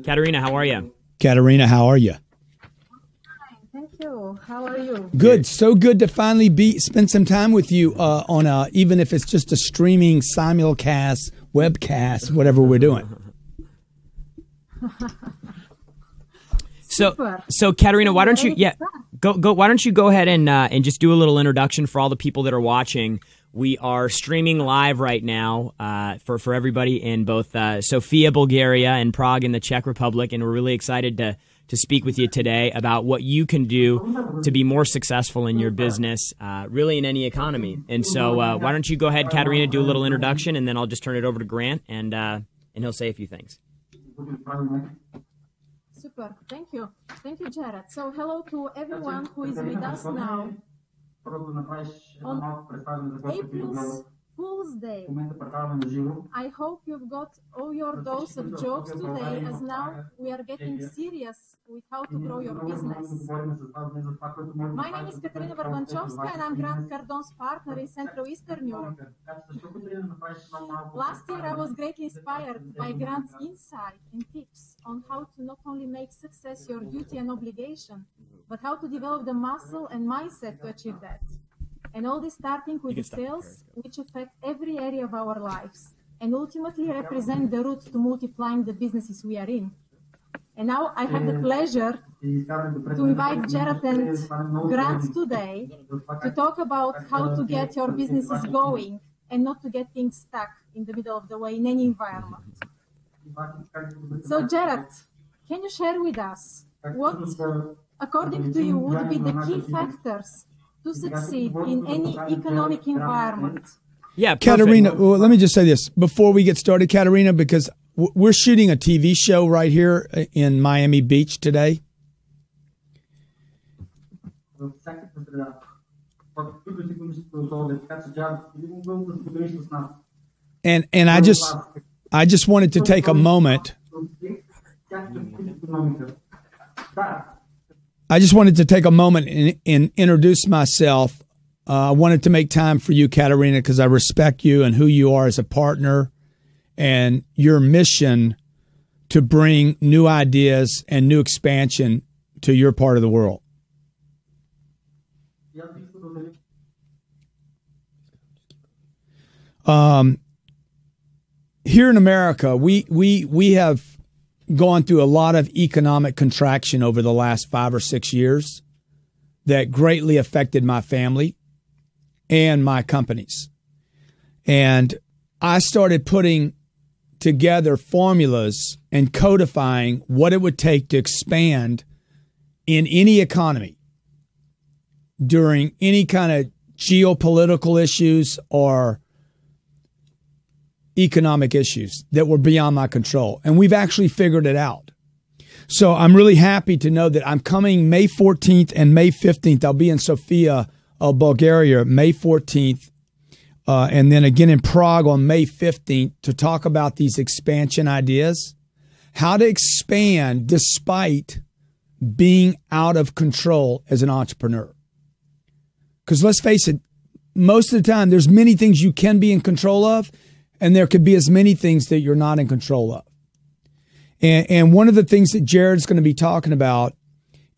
Katerina, how are you? Katerina, how are you? Thank you. How are you? Good. So good to finally spend some time with you on even if it's just a streaming simulcast, webcast, whatever we're doing. So Katerina, why don't you why don't you go ahead and just do a little introduction for all the people that are watching. We are streaming live right now for everybody in both Sofia, Bulgaria, and Prague in the Czech Republic, and we're really excited to speak with you today about what you can do to be more successful in your business, really in any economy. And so why don't you go ahead, Katerina, do a little introduction, and then I'll just turn it over to Grant, and he'll say a few things. Super. Thank you. Thank you, Jarrod. So hello to everyone who is with us now on April's Fool's Day. I hope you've got all your dose of jokes today, as now we are getting serious with how to grow your business. My name is Katerina Barbanchovska, and I'm Grant Cardone's partner in Central Eastern Europe. Last year, I was greatly inspired by Grant's insight and tips on how to not only make success your duty and obligation, but how to develop the muscle and mindset to achieve that. And all this starting with the sales, which affect every area of our lives, and ultimately represent the route to multiplying the businesses we are in. And now I have the pleasure to invite Jarrod and Grant today to talk about how to get your businesses going and not to get things stuck in the middle of the way in any environment. So Jarrod, can you share with us what, according to you, would be the key factors to succeed in any economic environment? Yeah, Katerina, well, let me just say this before we get started, Katerina, because we're shooting a TV show right here in Miami Beach today. And I just wanted to take a moment. I just wanted to take a moment and introduce myself. I wanted to make time for you, Katerina, because I respect you and who you are as a partner and your mission to bring new ideas and new expansion to your part of the world. Here in America, we have gone through a lot of economic contraction over the last 5 or 6 years that greatly affected my family and my companies. And I started putting together formulas and codifying what it would take to expand in any economy during any kind of geopolitical issues or economic issues that were beyond my control. And we've actually figured it out. So I'm really happy to know that I'm coming May 14th and May 15th. I'll be in Sofia, Bulgaria, May 14th. And then again in Prague on May 15th to talk about these expansion ideas, how to expand despite being out of control as an entrepreneur. Because let's face it, most of the time there's many things you can be in control of, and there could be as many things that you're not in control of. And one of the things that Jarrod's going to be talking about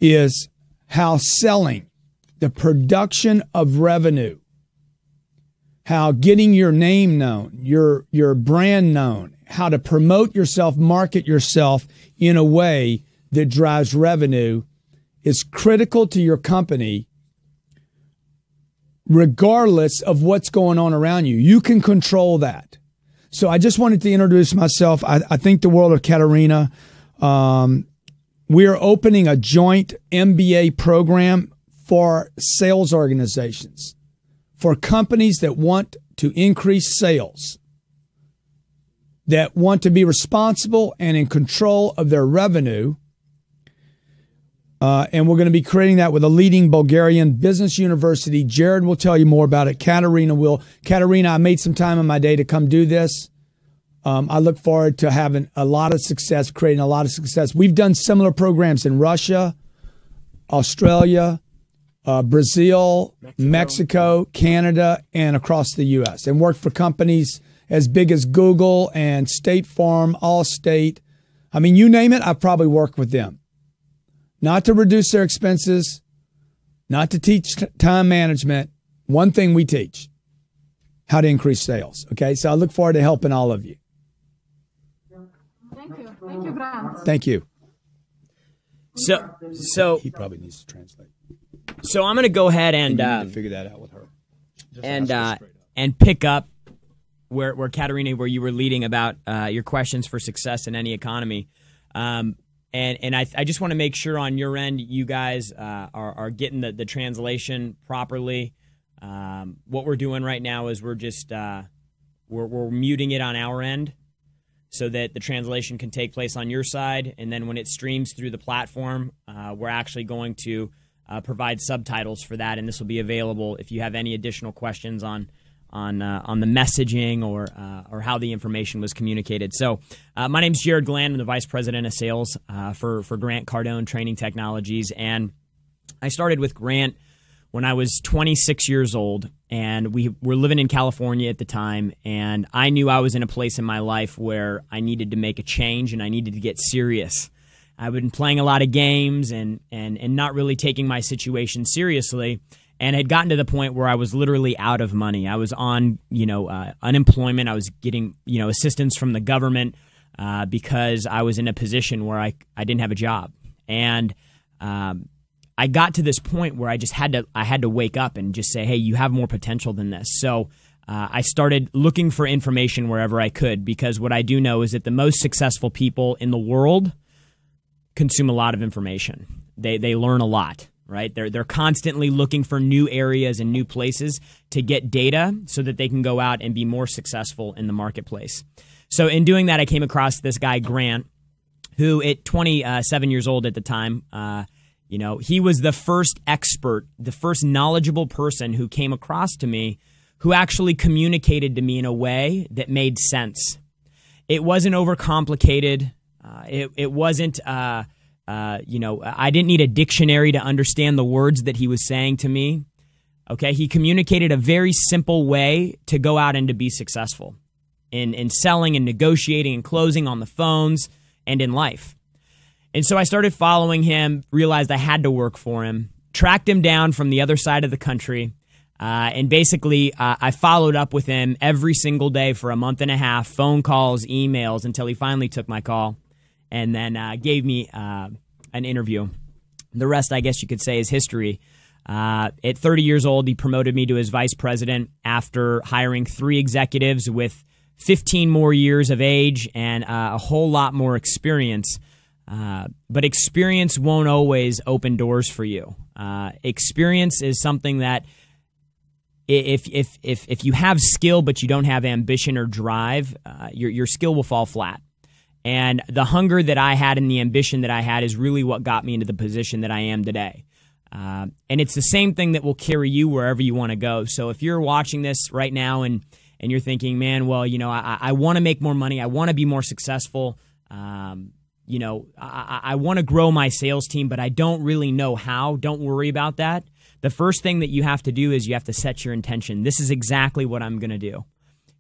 is how selling, the production of revenue, how getting your name known, your brand known, how to promote yourself, market yourself in a way that drives revenue is critical to your company, regardless of what's going on around you. You can control that. So I just wanted to introduce myself. I think the world of Katerina. We are opening a joint MBA program for sales organizations, for companies that want to increase sales, that want to be responsible and in control of their revenue. And we're going to be creating that with a leading Bulgarian business university. Jarrod will tell you more about it. Katerina will. Katerina, I made some time in my day to come do this. I look forward to having a lot of success, creating a lot of success. We've done similar programs in Russia, Australia, Brazil, Mexico, Canada, and across the U.S. and worked for companies as big as Google and State Farm, Allstate, I mean, you name it, I've probably worked with them. Not to reduce their expenses, not to teach time management. One thing we teach, how to increase sales. Okay, so I look forward to helping all of you. Thank you. Thank you, Grant. Thank you. So he probably needs to translate. So I'm going to go ahead and figure that out with her. And pick up where Katerina, where you were leading about your questions for success in any economy. And I just want to make sure on your end you guys are getting the translation properly. What we're doing right now is we're just we're muting it on our end so that the translation can take place on your side, and then when it streams through the platform, we're actually going to provide subtitles for that, and this will be available if you have any additional questions on the messaging or how the information was communicated. So my name's Jarrod Glandt. I'm the Vice President of Sales for Grant Cardone Training Technologies, and I started with Grant when I was 26 years old, and we were living in California at the time, and I knew I was in a place in my life where I needed to make a change and I needed to get serious. I've been playing a lot of games and not really taking my situation seriously, and had gotten to the point where I was literally out of money. I was on, unemployment. I was getting, assistance from the government because I was in a position where I didn't have a job. And I got to this point where I had to wake up and just say, hey, you have more potential than this. So I started looking for information wherever I could, because what I do know is that the most successful people in the world consume a lot of information. They learn a lot, right? They're constantly looking for new areas and new places to get data so that they can go out and be more successful in the marketplace. So in doing that, I came across this guy, Grant, who at 27 years old at the time, he was the first expert, the first knowledgeable person who came across to me who actually communicated to me in a way that made sense. It wasn't overcomplicated. It wasn't, I didn't need a dictionary to understand the words that he was saying to me. Okay, he communicated a very simple way to go out and to be successful in selling and negotiating and closing on the phones and in life. And so I started following him, realized I had to work for him, tracked him down from the other side of the country, and basically I followed up with him every single day for a month and a half, phone calls, emails, until he finally took my call and then gave me an interview. The rest, I guess you could say, is history. At 30 years old, he promoted me to his vice president after hiring 3 executives with 15 more years of age and a whole lot more experience. But experience won't always open doors for you. Experience is something that if you have skill but you don't have ambition or drive, your skill will fall flat. And the hunger that I had and the ambition that I had is really what got me into the position that I am today. And it's the same thing that will carry you wherever you want to go. So if you're watching this right now and you're thinking, man, well, I want to make more money, I want to be more successful, I want to grow my sales team, but I don't really know how. Don't worry about that. The first thing that you have to do is you have to set your intention. This is exactly what I'm going to do.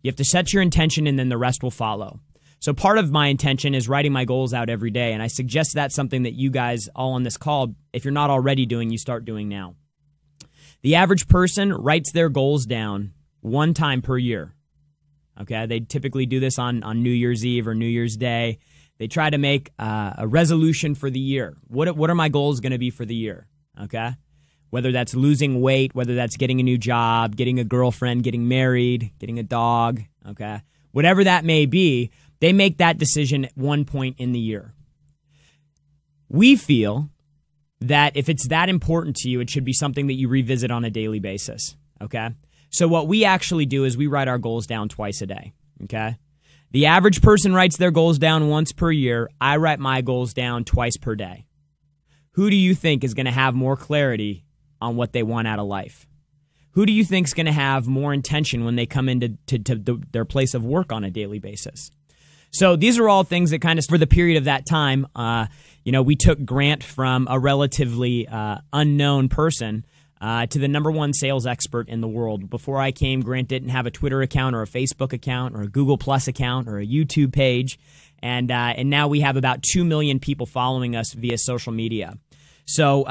You have to set your intention, and then the rest will follow. So part of my intention is writing my goals out every day, and I suggest that's something that you guys all on this call, if you're not already doing, you start doing now. The average person writes their goals down 1 time per year. Okay, they typically do this on New Year's Eve or New Year's Day. They try to make a resolution for the year. What are my goals going to be for the year? Okay, whether that's losing weight, whether that's getting a new job, getting a girlfriend, getting married, getting a dog. Okay, whatever that may be, they make that decision at one point in the year. We feel that if it's that important to you, it should be something that you revisit on a daily basis. Okay, so what we actually do is we write our goals down twice a day. Okay. The average person writes their goals down once per year. I write my goals down twice per day. Who do you think is going to have more clarity on what they want out of life? Who do you think is going to have more intention when they come into their place of work on a daily basis? So these are all things that kind of, for the period of that time, we took Grant from a relatively unknown person to the #1 sales expert in the world. Before I came, Grant didn't have a Twitter account or a Facebook account or a Google Plus account or a YouTube page. And now we have about 2 million people following us via social media. So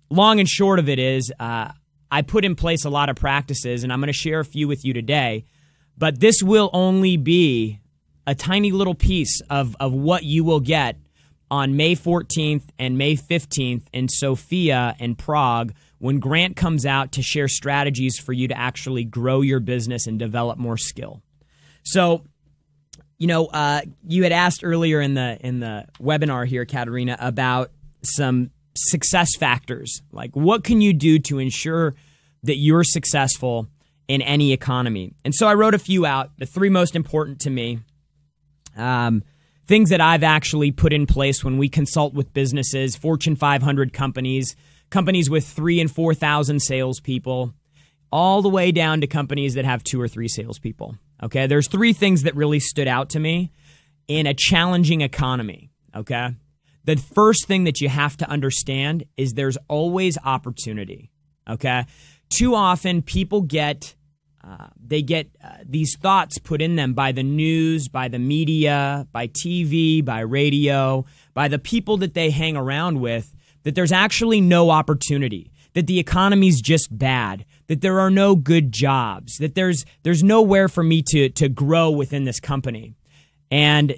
long and short of it is I put in place a lot of practices, and I'm going to share a few with you today. But this will only be a tiny little piece of what you will get on May 14th and May 15th in Sofia and Prague when Grant comes out to share strategies for you to actually grow your business and develop more skill. So, you had asked earlier in the webinar here, Katerina, about some success factors. Like, what can you do to ensure that you're successful in any economy? And so I wrote a few out, the 3 most important to me. Things that I've actually put in place when we consult with businesses, Fortune 500 companies with 3,000 and 4,000 salespeople, all the way down to companies that have 2 or 3 salespeople. Okay, there's 3 things that really stood out to me in a challenging economy. Okay, the first thing that you have to understand is there's always opportunity. Okay, too often people get these thoughts put in them by the news, by the media, by TV, by radio, by the people that they hang around with, that there's actually no opportunity, that the economy's just bad, that there are no good jobs, that there's nowhere for me to grow within this company. And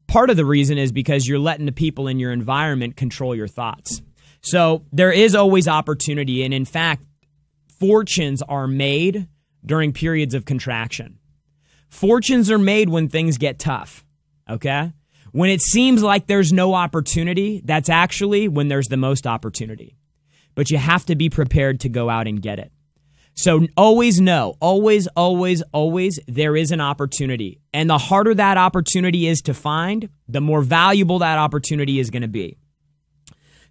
part of the reason is because you're letting the people in your environment control your thoughts. So there is always opportunity. And in fact, fortunes are made during periods of contraction. Fortunes are made when things get tough, okay? When it seems like there's no opportunity, that's actually when there's the most opportunity. But you have to be prepared to go out and get it. So always know, always, there is an opportunity. And the harder that opportunity is to find, the more valuable that opportunity is going to be.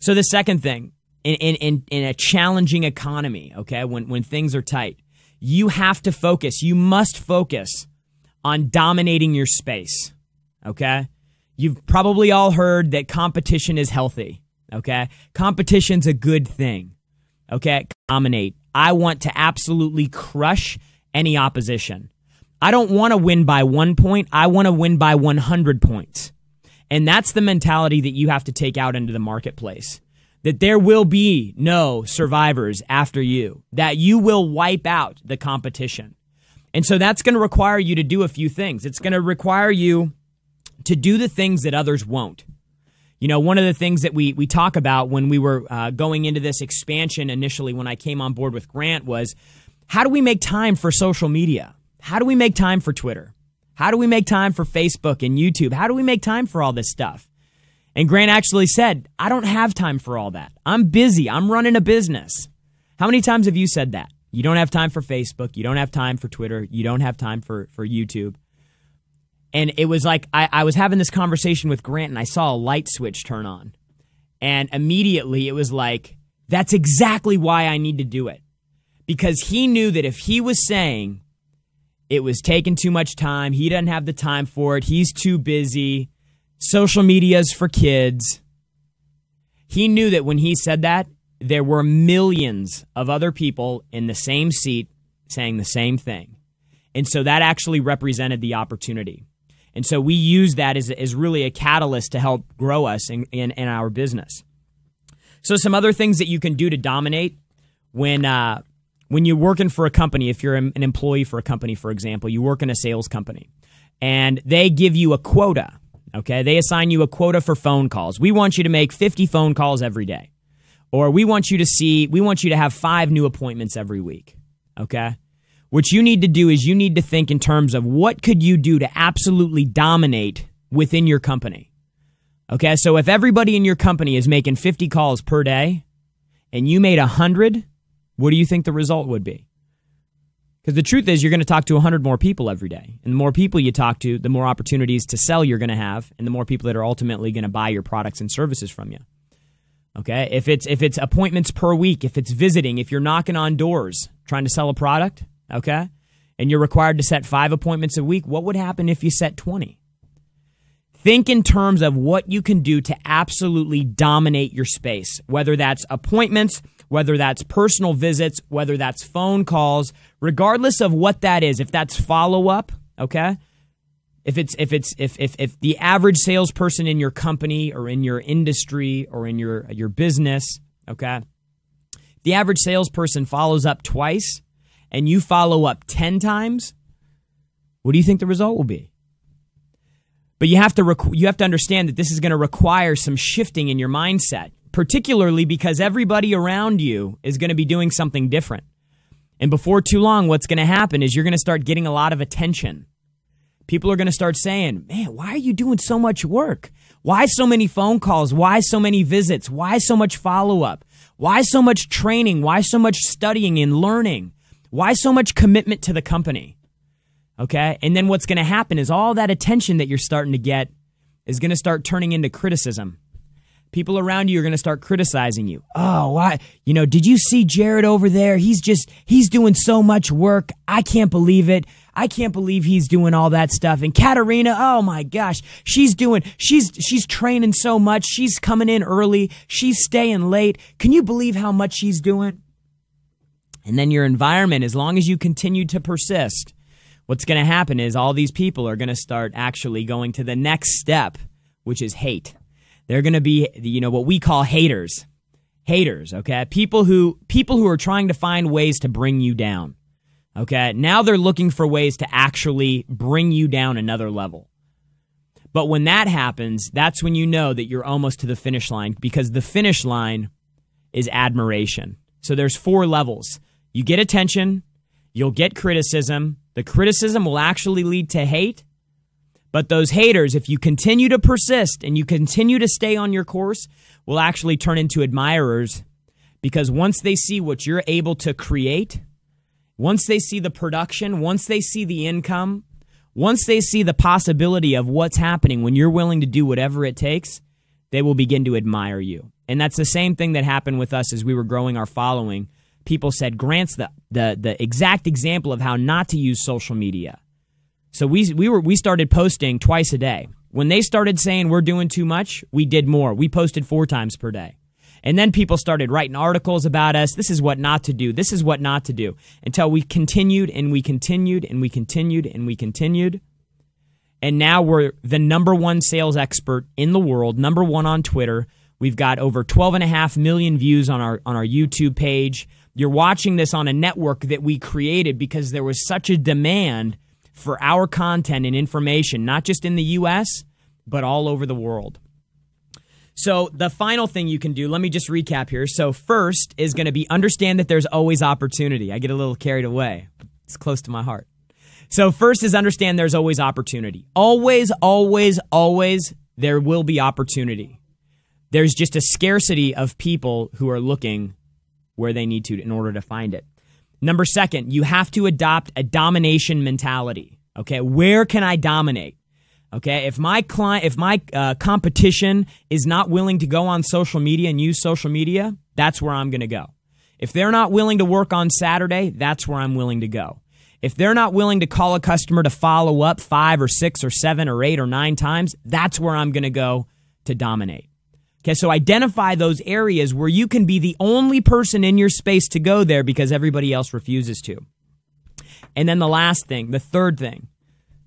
So the second thing, in a challenging economy, okay, when things are tight, you have to focus. You must focus on dominating your space, okay? You've probably all heard that competition is healthy, okay? Competition's a good thing, okay? Dominate. I want to absolutely crush any opposition. I don't want to win by 1 point. I want to win by 100 points. And that's the mentality that you have to take out into the marketplace. That there will be no survivors after you, that you will wipe out the competition. And so that's going to require you to do a few things. It's going to require you to do the things that others won't. You know, one of the things that we talk about when we were going into this expansion initially when I came on board with Grant was, how do we make time for social media? How do we make time for Twitter? How do we make time for Facebook and YouTube? How do we make time for all this stuff? And Grant actually said, I don't have time for all that. I'm busy. I'm running a business. How many times have you said that? You don't have time for Facebook. You don't have time for Twitter. You don't have time for YouTube. And it was like I was having this conversation with Grant and I saw a light switch turn on. And immediately it was like, that's exactly why I need to do it. Because he knew that if he was saying it was taking too much time, he doesn't have the time for it, he's too busy, social media's for kids. He knew that when he said that, there were millions of other people in the same seat saying the same thing. And so that actually represented the opportunity. And so we use that as really a catalyst to help grow us in our business. So some other things that you can do to dominate when you're working for a company, if you're an employee for a company, for example, you work in a sales company, and they give you a quota. Okay, they assign you a quota for phone calls. We want you to make 50 phone calls every day. Or we want you to have 5 new appointments every week. Okay? What you need to do is you need to think in terms of what could you do to absolutely dominate within your company. Okay, so if everybody in your company is making 50 calls per day and you made 100, what do you think the result would be? Because the truth is you're going to talk to 100 more people every day. And the more people you talk to, the more opportunities to sell you're going to have, and the more people that are ultimately going to buy your products and services from you. Okay? If it's appointments per week, if it's visiting, if you're knocking on doors trying to sell a product, okay, and you're required to set 5 appointments a week, what would happen if you set 20? Think in terms of what you can do to absolutely dominate your space, whether that's appointments, whether that's personal visits, whether that's phone calls, regardless of what that is. If that's follow-up, okay, If the average salesperson in your company or in your industry or in your business, okay, the average salesperson follows up twice and you follow up 10 times, what do you think the result will be? But you have to understand that this is going to require some shifting in your mindset, particularly because everybody around you is going to be doing something different. And before too long, what's going to happen is you're going to start getting a lot of attention. People are going to start saying, man, why are you doing so much work? Why so many phone calls? Why so many visits? Why so much follow-up? Why so much training? Why so much studying and learning? Why so much commitment to the company? Okay? And then what's going to happen is all that attention that you're starting to get is going to start turning into criticism. People around you are going to start criticizing you. Oh, why? Did you see Jarrod over there? He's doing so much work. I can't believe it. I can't believe he's doing all that stuff. And Katerina, oh my gosh, she's training so much. She's coming in early. She's staying late. Can you believe how much she's doing? And then your environment, as long as you continue to persist, what's going to happen is all these people are going to start actually going to the next step, which is hate. They're going to be, what we call haters. Haters, okay? People who are trying to find ways to bring you down. Okay? Now they're looking for ways to actually bring you down another level. But when that happens, that's when you know that you're almost to the finish line, because the finish line is admiration. So there's 4 levels. You get attention, you'll get criticism. The criticism will actually lead to hate. But those haters, if you continue to persist and you continue to stay on your course, will actually turn into admirers, because once they see what you're able to create, once they see the production, once they see the income, once they see the possibility of what's happening when you're willing to do whatever it takes, they will begin to admire you. And that's the same thing that happened with us as we were growing our following. People said, Grant's the exact example of how not to use social media. So we started posting twice a day. When they started saying we're doing too much, we did more. We posted 4 times per day. And then people started writing articles about us. This is what not to do. This is what not to do. Until we continued and we continued and we continued and we continued. And now we're the #1 sales expert in the world, #1 on Twitter. We've got over 12.5 million views on our YouTube page. You're watching this on a network that we created because there was such a demand for our content and information, not just in the U.S., but all over the world. So the final thing you can do, let me just recap here. So first is going to be understand that there's always opportunity. I get a little carried away. It's close to my heart. So first is understand there's always opportunity. Always, always, always there will be opportunity. There's just a scarcity of people who are looking where they need to in order to find it. Number 2, you have to adopt a domination mentality. Okay, where can I dominate? Okay, if my competition is not willing to go on social media and use social media, that's where I'm going to go. If they're not willing to work on Saturday, that's where I'm willing to go. If they're not willing to call a customer to follow up 5 or 6 or 7 or 8 or 9 times, that's where I'm going to go to dominate. Okay, so identify those areas where you can be the only person in your space to go there because everybody else refuses to. And then the last thing, the third thing,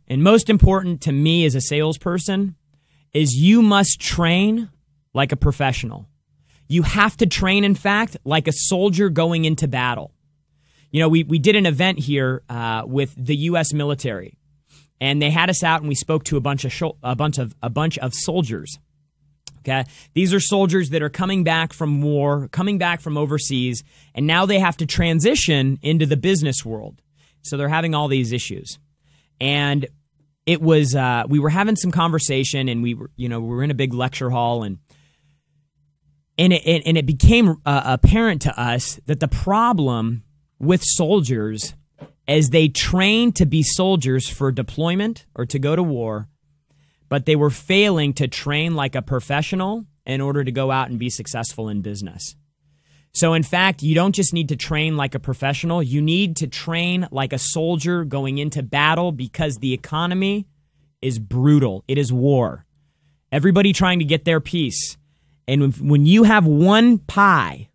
and most important to me as a salesperson, is you must train like a professional. You have to train, in fact, like a soldier going into battle. You know, we did an event here with the U.S. military, and they had us out and we spoke to a bunch of soldiers. Okay, these are soldiers that are coming back from war, coming back from overseas, and now they have to transition into the business world. So they're having all these issues, and it was we were having some conversation, and we were in a big lecture hall, and it became apparent to us that the problem with soldiers as they train to be soldiers for deployment or to go to war, but they were failing to train like a professional in order to go out and be successful in business. So in fact, you don't just need to train like a professional, you need to train like a soldier going into battle, because the economy is brutal. It is war. Everybody trying to get their piece. And when you have one pie,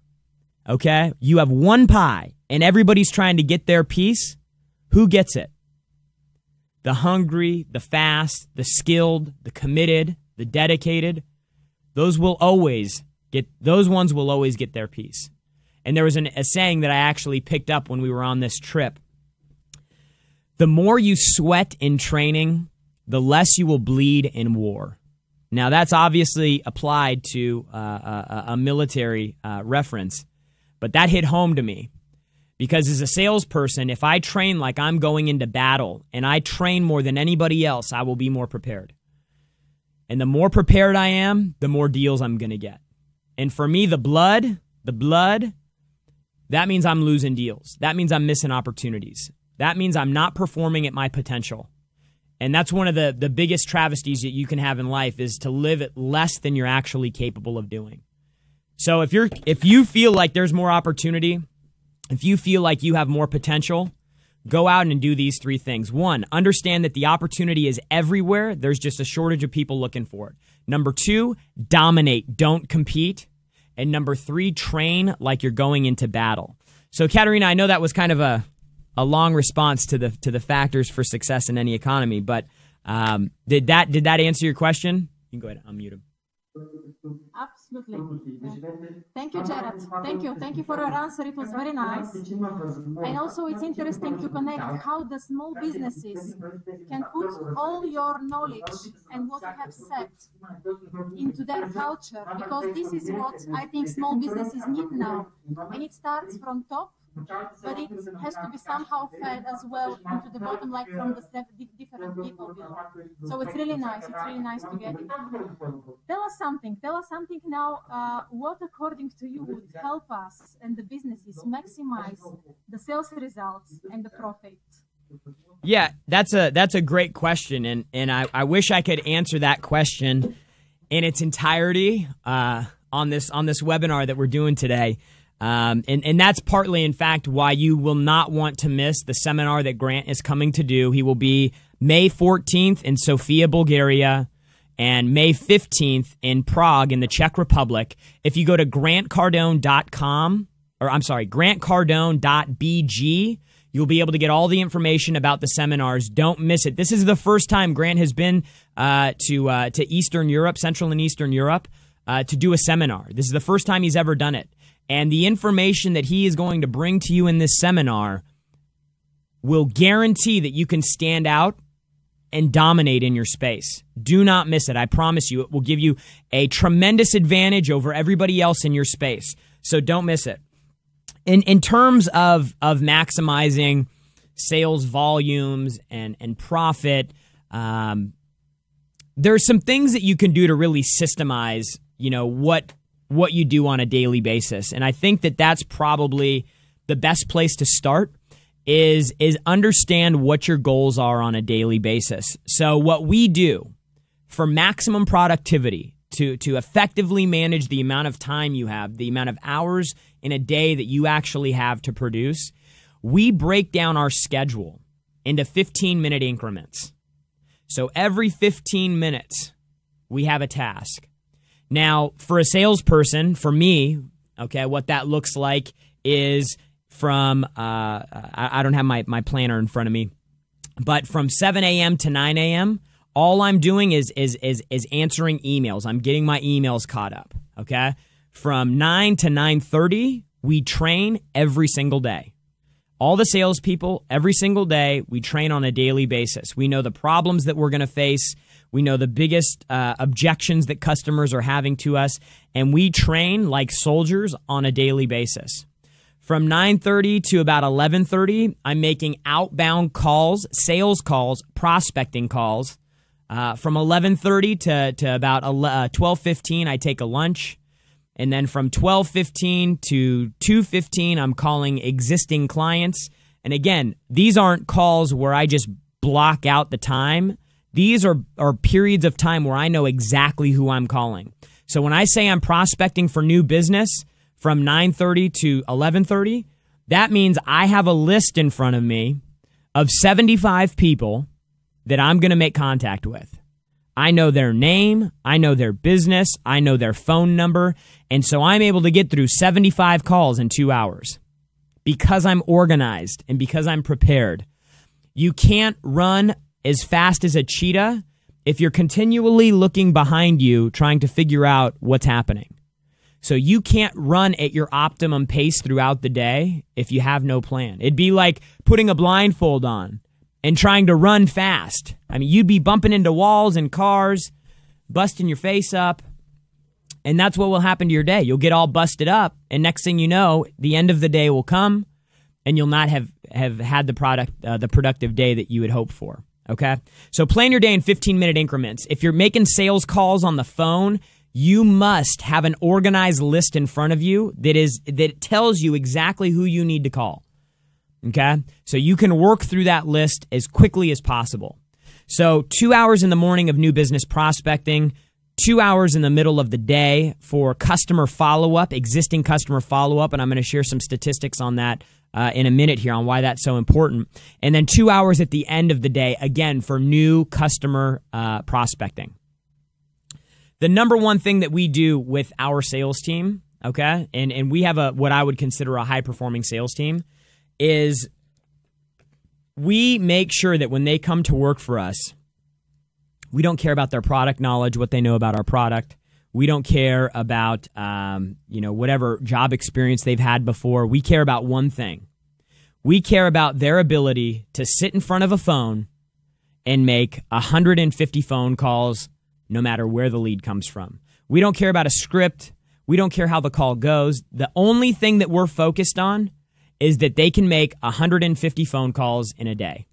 okay, you have one pie and everybody's trying to get their piece, who gets it? the hungry, the fast, the skilled, the committed, the dedicated, those ones will always get their piece. And there was a saying that I actually picked up when we were on this trip. The more you sweat in training, the less you will bleed in war. Now, that's obviously applied to a military reference, but that hit home to me. Because as a salesperson, if I train like I'm going into battle and I train more than anybody else, I will be more prepared. And the more prepared I am, the more deals I'm going to get. And for me, the blood, that means I'm losing deals. That means I'm missing opportunities. That means I'm not performing at my potential. And that's one of the biggest travesties that you can have in life, is to live at less than you're actually capable of doing. So if you feel like there's more opportunity, if you feel like you have more potential, go out and do these 3 things. 1, understand that the opportunity is everywhere. There's just a shortage of people looking for it. Number 2, dominate, don't compete. And number 3, train like you're going into battle. So, Katerina, I know that was kind of a long response to the factors for success in any economy, but did that answer your question? You can go ahead and unmute him. Absolutely. Thank you, Jarrod. Thank you for your answer. It was very nice. And also, it's interesting to connect how the small businesses can put all your knowledge and what you have said into their culture, because this is what I think small businesses need now. And it starts from top, but it has to be somehow fed as well into the bottom, like from the different people below. So it's really nice. It's really nice to get it. Tell us something now. What, according to you, would help us and the businesses maximize the sales results and the profit? Yeah, that's a great question, and I wish I could answer that question in its entirety on this webinar that we're doing today. And that's partly, in fact, why you will not want to miss the seminar that Grant is coming to do. He will be May 14th in Sofia, Bulgaria, and May 15th in Prague in the Czech Republic. If you go to grantcardone.com, or I'm sorry, grantcardone.bg, you'll be able to get all the information about the seminars. Don't miss it. This is the first time Grant has been to Eastern Europe, Central and Eastern Europe, to do a seminar. This is the first time he's ever done it. And the information that he is going to bring to you in this seminar will guarantee that you can stand out and dominate in your space. Do not miss it. I promise you, it will give you a tremendous advantage over everybody else in your space. So don't miss it. In terms of maximizing sales volumes and profit, there's some things that you can do to really systemize, what you do on a daily basis. And I think that that's probably the best place to start is understand what your goals are on a daily basis. So what we do for maximum productivity, to effectively manage the amount of time you have, the amount of hours in a day that you actually have to produce, we break down our schedule into 15-minute increments. So every 15 minutes, we have a task. Now, for a salesperson, for me, okay, what that looks like is from, I don't have my planner in front of me, but from 7 a.m. to 9 a.m., all I'm doing is answering emails. I'm getting my emails caught up, okay? From 9 to 9:30, we train every single day. All the salespeople, every single day, we train on a daily basis. We know the problems that we're going to face. We know the biggest objections that customers are having to us, and we train like soldiers on a daily basis. From 9:30 to about 11:30, I'm making outbound calls, sales calls, prospecting calls. From 11:30 to about 12:15, I take a lunch. And then from 12:15 to 2:15, I'm calling existing clients. And again, these aren't calls where I just block out the time. These are periods of time where I know exactly who I'm calling. So when I say I'm prospecting for new business from 9:30 to 11:30, that means I have a list in front of me of 75 people that I'm going to make contact with. I know their name, I know their business, I know their phone number, and so I'm able to get through 75 calls in 2 hours because I'm organized and because I'm prepared. You can't run as fast as a cheetah if you're continually looking behind you trying to figure out what's happening. So you can't run at your optimum pace throughout the day if you have no plan. It'd be like putting a blindfold on and trying to run fast. I mean, you'd be bumping into walls and cars, busting your face up, and that's what will happen to your day. You'll get all busted up, and next thing you know, the end of the day will come, and you'll not have had the productive day that you had hoped for. Okay? So plan your day in 15-minute increments. If you're making sales calls on the phone, you must have an organized list in front of you that tells you exactly who you need to call. Okay? So you can work through that list as quickly as possible. So 2 hours in the morning of new business prospecting, 2 hours in the middle of the day for customer follow-up, existing customer follow-up, and I'm going to share some statistics on that in a minute here on why that's so important. And then 2 hours at the end of the day, again, for new customer prospecting. The number one thing that we do with our sales team, okay, and we have what I would consider a high-performing sales team, is we make sure that when they come to work for us, we don't care about their product knowledge, what they know about our product. We don't care about whatever job experience they've had before. We care about one thing. We care about their ability to sit in front of a phone and make 150 phone calls no matter where the lead comes from. We don't care about a script. We don't care how the call goes. The only thing that we're focused on is that they can make 150 phone calls in a day.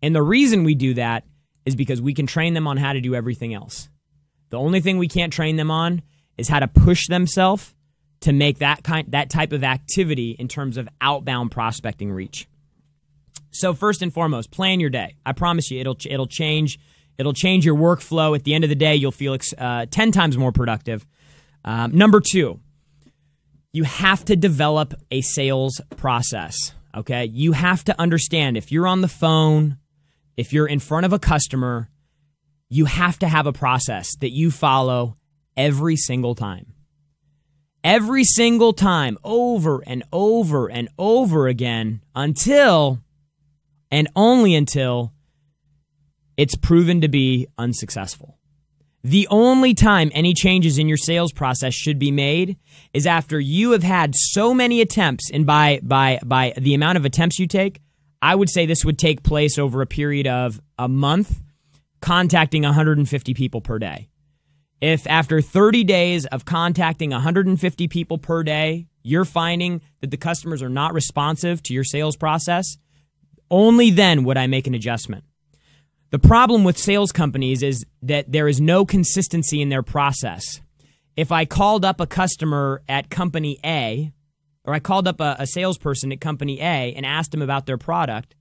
And the reason we do that is because we can train them on how to do everything else. The only thing we can't train them on is how to push themselves to make that type of activity in terms of outbound prospecting reach. So first and foremost, plan your day. I promise you, it'll change your workflow. At the end of the day, you'll feel 10 times more productive. Number two, you have to develop a sales process. Okay, you have to understand if you're on the phone, if you're in front of a customer, you have to have a process that you follow every single time. Every single time, over and over and over again, until and only until it's proven to be unsuccessful. The only time any changes in your sales process should be made is after you have had so many attempts, and by the amount of attempts you take, I would say this would take place over a period of a month, contacting 150 people per day. If after 30 days of contacting 150 people per day, you're finding that the customers are not responsive to your sales process, only then would I make an adjustment. The problem with sales companies is that there is no consistency in their process. If I called up a customer at company A, or I called up a salesperson at company A and asked them about their product,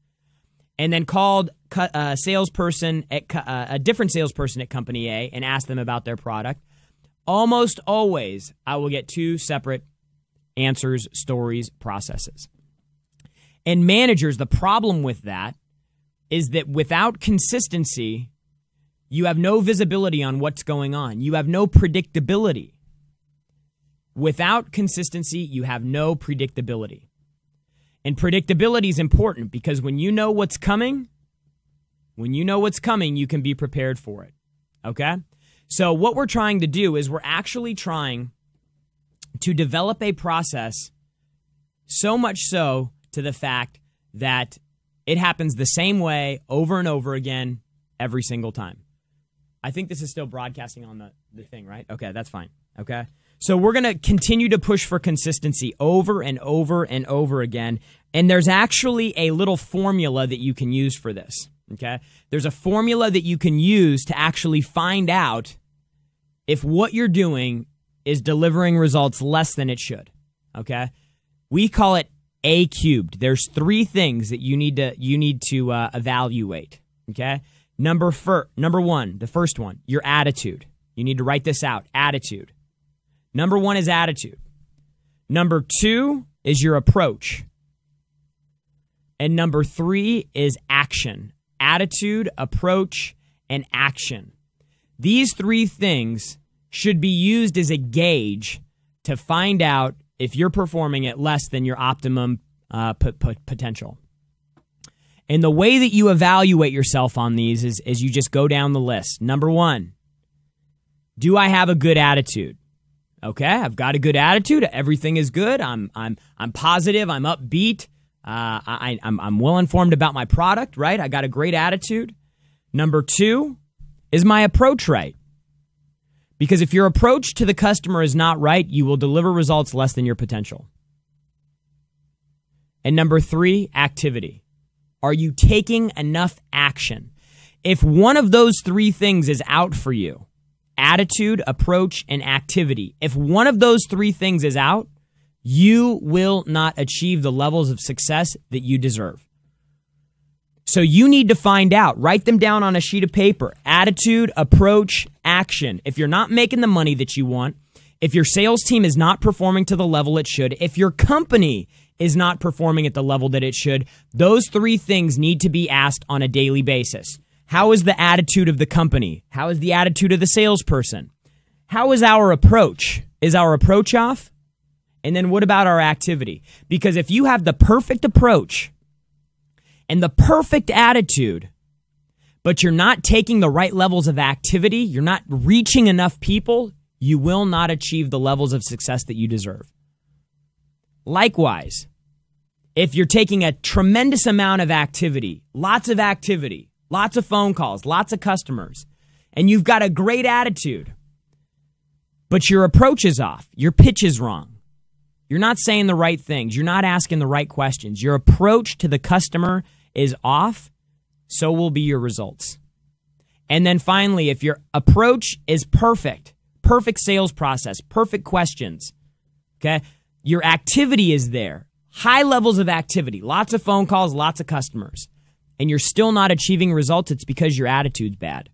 and then called a salesperson at a different salesperson at company A and asked them about their product, almost always I will get two separate answers, stories, processes. And managers, the problem with that is that without consistency, you have no visibility on what's going on. You have no predictability. Without consistency, you have no predictability. And predictability is important because when you know what's coming, you can be prepared for it. Okay? So what we're trying to do is we're actually trying to develop a process, so much so to the fact that it happens the same way over and over again every single time. I think this is still broadcasting on the thing, right? Okay, that's fine. Okay? So we're going to continue to push for consistency over and over and over again. And there's actually a little formula that you can use for this. Okay? There's a formula that you can use to actually find out if what you're doing is delivering results less than it should. Okay? We call it A cubed. There's three things that you need to evaluate. Okay? Number one, the first one, your attitude. You need to write this out. Attitude. Number one is attitude. Number two is your approach. And number three is action. Attitude, approach, and action. These three things should be used as a gauge to find out if you're performing at less than your optimum potential. And the way that you evaluate yourself on these is you just go down the list. Number 1, do I have a good attitude? Okay, I've got a good attitude. Everything is good. I'm positive. I'm upbeat. I'm well informed about my product, right? I got a great attitude. Number 2, is my approach right? Because if your approach to the customer is not right, you will deliver results less than your potential. And number 3, activity. Are you taking enough action? If one of those 3 things is out for you, attitude, approach, and activity, if one of those 3 things is out, you will not achieve the levels of success that you deserve. So you need to find out. Write them down on a sheet of paper. Attitude, approach, action. If you're not making the money that you want, if your sales team is not performing to the level it should, if your company is not performing at the level that it should, those 3 things need to be asked on a daily basis. How is the attitude of the company? How is the attitude of the salesperson? How is our approach? Is our approach off? And then what about our activity? Because if you have the perfect approach and the perfect attitude, but you're not taking the right levels of activity, you're not reaching enough people, you will not achieve the levels of success that you deserve. Likewise, if you're taking a tremendous amount of activity, lots of phone calls, lots of customers, and you've got a great attitude, but your approach is off, your pitch is wrong, you're not saying the right things, you're not asking the right questions, your approach to the customer is off, so will be your results. And then finally, if your approach is perfect sales process, perfect questions, okay, your activity is there, high levels of activity, lots of phone calls, lots of customers, and you're still not achieving results, it's because your attitude's bad.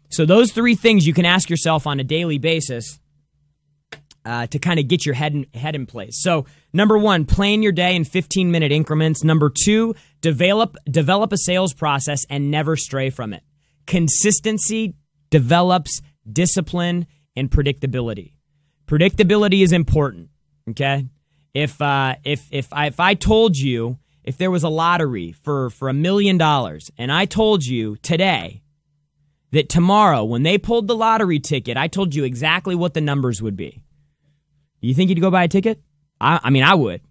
So those 3 things you can ask yourself on a daily basis to kind of get your head in place. So number 1, plan your day in 15-minute increments. Number 2, develop a sales process and never stray from it. Consistency develops discipline and predictability. Predictability is important. Okay, if I told you, if there was a lottery for $1 million, and I told you today that tomorrow when they pulled the lottery ticket, I told you exactly what the numbers would be, you think you'd go buy a ticket? I mean, I would.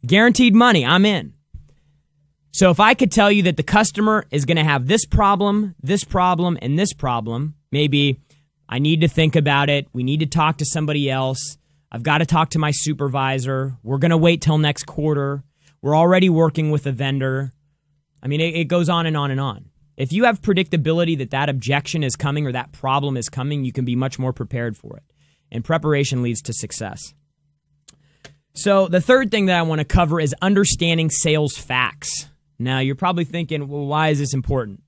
Guaranteed money, I'm in. So if I could tell you that the customer is going to have this problem, and this problem, maybe I need to think about it. We need to talk to somebody else. I've got to talk to my supervisor. We're going to wait till next quarter. We're already working with a vendor. I mean, it goes on and on and on. If you have predictability that objection is coming or that problem is coming, you can be much more prepared for it. And preparation leads to success. So the third thing that I want to cover is understanding sales facts. Now, you're probably thinking, well, why is this important?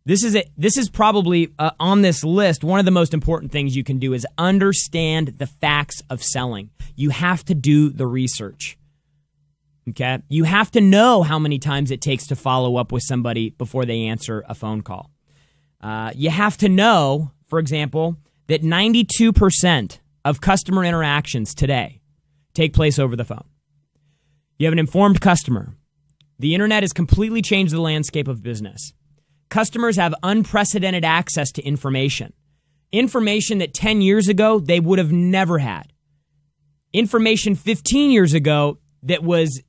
This is probably on this list, one of the most important things you can do is understand the facts of selling. You have to do the research. Okay? You have to know how many times it takes to follow up with somebody before they answer a phone call. You have to know, for example, that 92% of customer interactions today take place over the phone. You have an informed customer. The internet has completely changed the landscape of business. Customers have unprecedented access to information. Information that 10 years ago they would have never had. Information 15 years ago that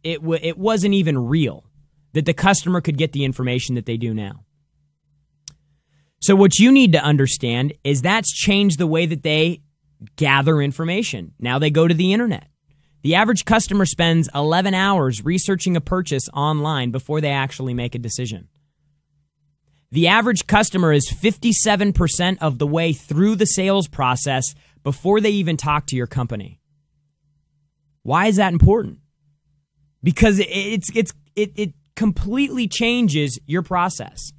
it wasn't even real, that the customer could get the information that they do now. So what you need to understand is that's changed the way that they gather information. Now they go to the internet. The average customer spends 11 hours researching a purchase online before they actually make a decision. The average customer is 57% of the way through the sales process before they even talk to your company. Why is that important? Because it completely changes your process.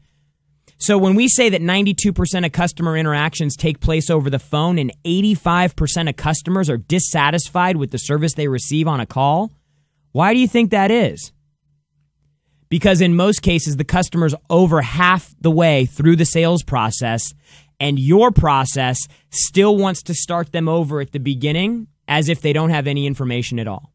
So when we say that 92% of customer interactions take place over the phone and 85% of customers are dissatisfied with the service they receive on a call, why do you think that is? Because in most cases, the customer's over half the way through the sales process, and your process still wants to start them over at the beginning as if they don't have any information at all.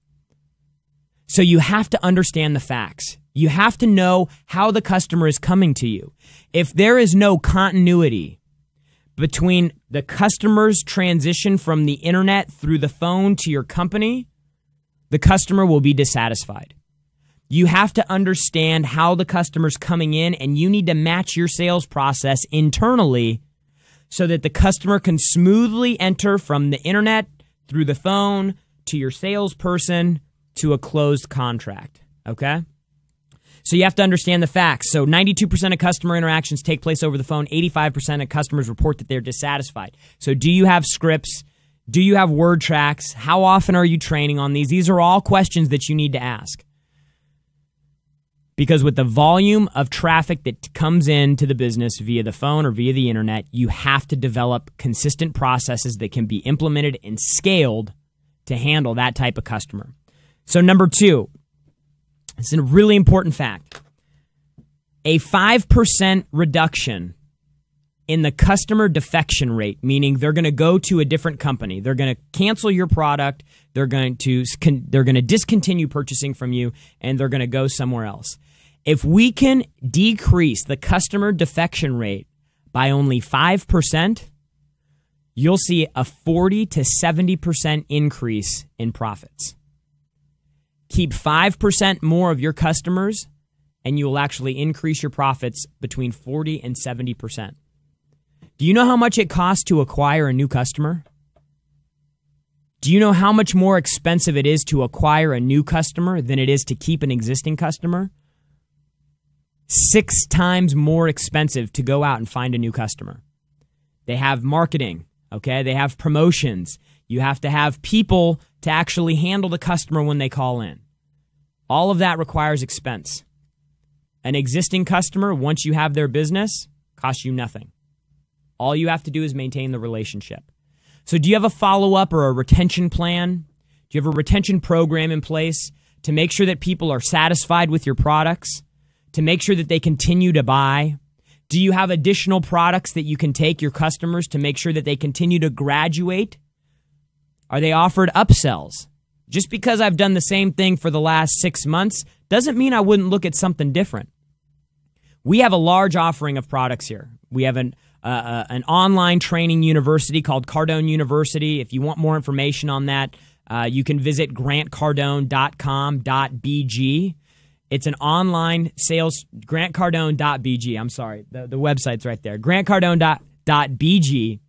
So you have to understand the facts. You have to know how the customer is coming to you. If there is no continuity between the customer's transition from the internet through the phone to your company, the customer will be dissatisfied. You have to understand how the customer's coming in, and you need to match your sales process internally so that the customer can smoothly enter from the internet through the phone to your salesperson to a closed contract, okay? So you have to understand the facts. So 92% of customer interactions take place over the phone. 85% of customers report that they're dissatisfied. So do you have scripts? Do you have word tracks? How often are you training on these? These are all questions that you need to ask. Because with the volume of traffic that comes into the business via the phone or via the internet, you have to develop consistent processes that can be implemented and scaled to handle that type of customer. So number 2, it's a really important fact. A 5% reduction in the customer defection rate, meaning they're going to go to a different company. They're going to cancel your product. They're going to discontinue purchasing from you, and they're going to go somewhere else. If we can decrease the customer defection rate by only 5%, you'll see a 40 to 70% increase in profits. Keep 5% more of your customers, and you will actually increase your profits between 40 and 70%. Do you know how much it costs to acquire a new customer? Do you know how much more expensive it is to acquire a new customer than it is to keep an existing customer? 6 times more expensive to go out and find a new customer. They have marketing, okay? They have promotions. You have to have people to actually handle the customer when they call in. All of that requires expense. An existing customer, once you have their business, costs you nothing. All you have to do is maintain the relationship. So do you have a follow-up or a retention plan? Do you have a retention program in place to make sure that people are satisfied with your products, to make sure that they continue to buy? Do you have additional products that you can take your customers to make sure that they continue to graduate? Are they offered upsells? Just because I've done the same thing for the last 6 months doesn't mean I wouldn't look at something different. We have a large offering of products here. We have an online training university called Cardone University. If you want more information on that, you can visit grantcardone.com.bg. It's an online sales, grantcardone.bg. I'm sorry, the website's right there, grantcardone.bg.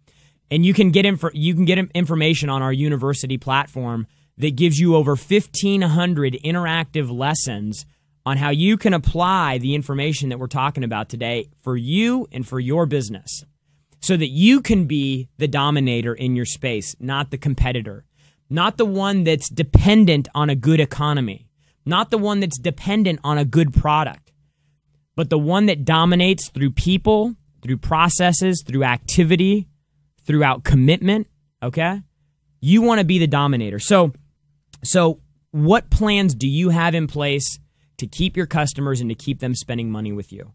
And you can get information on our university platform that gives you over 1,500 interactive lessons on how you can apply the information that we're talking about today for you and for your business so that you can be the dominator in your space, not the competitor, not the one that's dependent on a good economy, not the one that's dependent on a good product, but the one that dominates through people, through processes, through activity, throughout commitment, okay? You want to be the dominator. So what plans do you have in place to keep your customers and to keep them spending money with you?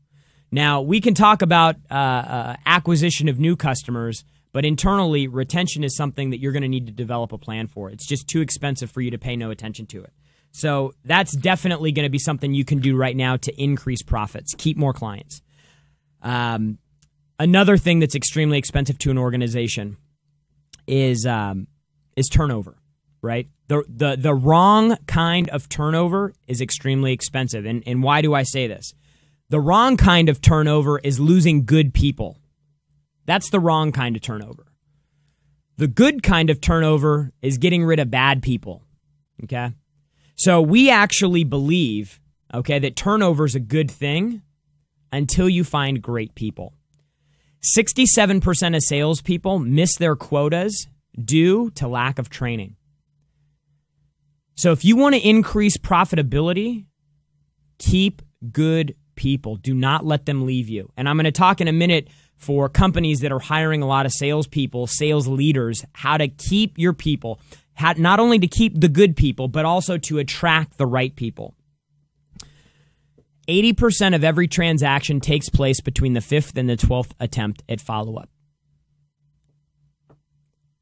Now, we can talk about acquisition of new customers, but internally, retention is something that you're going to need to develop a plan for. It's just too expensive for you to pay no attention to it. So that's definitely going to be something you can do right now to increase profits, keep more clients. Another thing that's extremely expensive to an organization is turnover, right? The wrong kind of turnover is extremely expensive. And why do I say this? The wrong kind of turnover is losing good people. That's the wrong kind of turnover. The good kind of turnover is getting rid of bad people, okay? So we actually believe, okay, that turnover is a good thing until you find great people. 67% of salespeople miss their quotas due to lack of training. So if you want to increase profitability, keep good people. Do not let them leave you. And I'm going to talk in a minute for companies that are hiring a lot of salespeople, sales leaders, how to keep your people, not only to keep the good people, but also to attract the right people. 80% of every transaction takes place between the 5th and the 12th attempt at follow-up.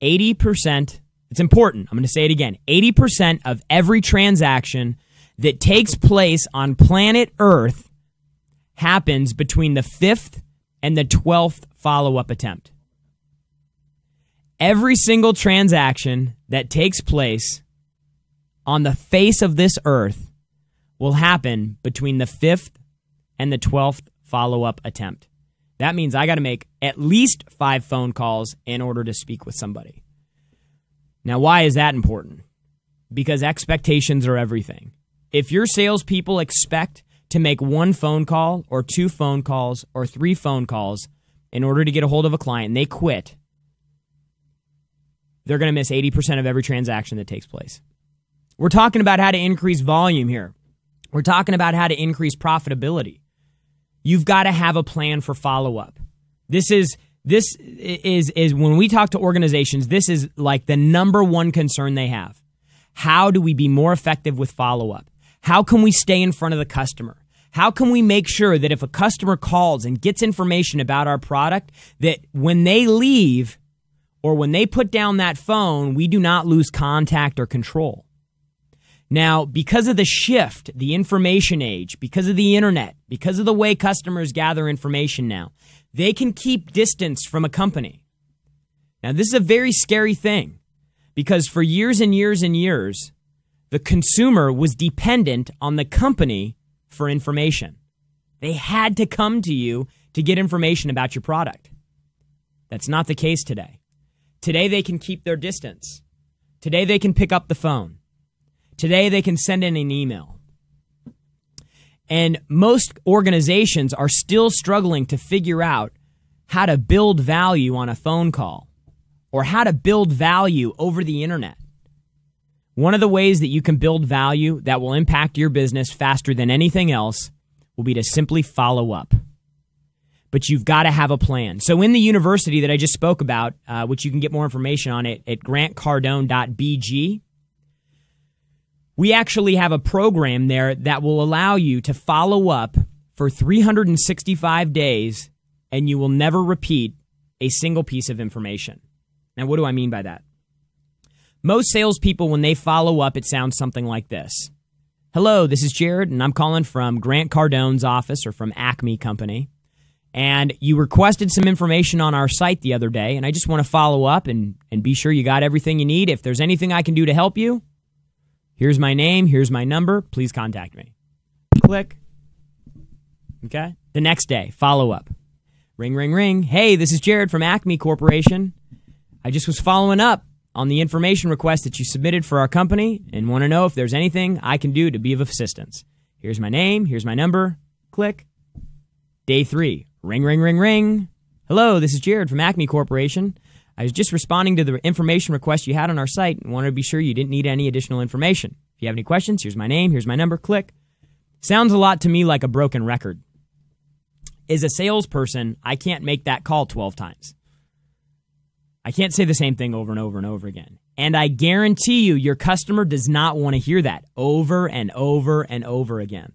80%, it's important, I'm going to say it again, 80% of every transaction that takes place on planet Earth happens between the 5th and the 12th follow-up attempt. Every single transaction that takes place on the face of this earth will happen between the 5th and the 12th follow-up attempt. That means I got to make at least 5 phone calls in order to speak with somebody. Now, why is that important? Because expectations are everything. If your salespeople expect to make 1 phone call or 2 phone calls or 3 phone calls in order to get a hold of a client and they quit, they're going to miss 80% of every transaction that takes place. We're talking about how to increase volume here. We're talking about how to increase profitability. You've got to have a plan for follow-up. This is when we talk to organizations, this is like the number one concern they have. How do we be more effective with follow-up? How can we stay in front of the customer? How can we make sure that if a customer calls and gets information about our product, that when they leave or when they put down that phone, we do not lose contact or control? Now, because of the shift, the information age, because of the internet, because of the way customers gather information now, they can keep distance from a company. Now, this is a very scary thing because for years and years and years, the consumer was dependent on the company for information. They had to come to you to get information about your product. That's not the case today. Today, they can keep their distance. Today, they can pick up the phone. Today, they can send in an email. And most organizations are still struggling to figure out how to build value on a phone call or how to build value over the internet. One of the ways that you can build value that will impact your business faster than anything else will be to simply follow up. But you've got to have a plan. So in the university that I just spoke about, which you can get more information on it at grantcardone.bg, we actually have a program there that will allow you to follow up for 365 days, and you will never repeat a single piece of information. Now, what do I mean by that? Most salespeople, when they follow up, it sounds something like this. Hello, this is Jarrod, and I'm calling from Grant Cardone's office or from Acme Company. And you requested some information on our site the other day, and I just want to follow up and be sure you got everything you need. If there's anything I can do to help you, here's my name, here's my number, please contact me. Click. Okay? The next day, follow up. Ring, ring, ring. Hey, this is Jarrod from Acme Corporation. I just was following up on the information request that you submitted for our company and want to know if there's anything I can do to be of assistance. Here's my name, here's my number. Click. Day 3. Ring, ring, ring, ring. Hello, this is Jarrod from Acme Corporation. I was just responding to the information request you had on our site and wanted to be sure you didn't need any additional information. If you have any questions, here's my name, here's my number. Click. Sounds a lot to me like a broken record. As a salesperson, I can't make that call 12 times. I can't say the same thing over and over and over again. And I guarantee you, your customer does not want to hear that over and over and over again.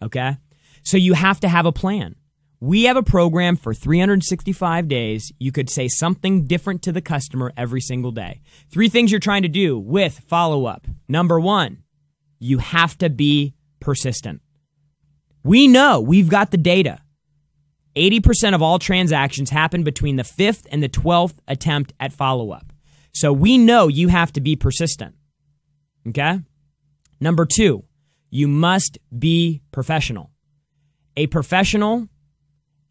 Okay? So you have to have a plan. We have a program for 365 days. You could say something different to the customer every single day. 3 things you're trying to do with follow-up. Number 1, you have to be persistent. We know, we've got the data. 80% of all transactions happen between the 5th and the 12th attempt at follow-up. So we know you have to be persistent. Okay? Number 2, you must be professional. A professional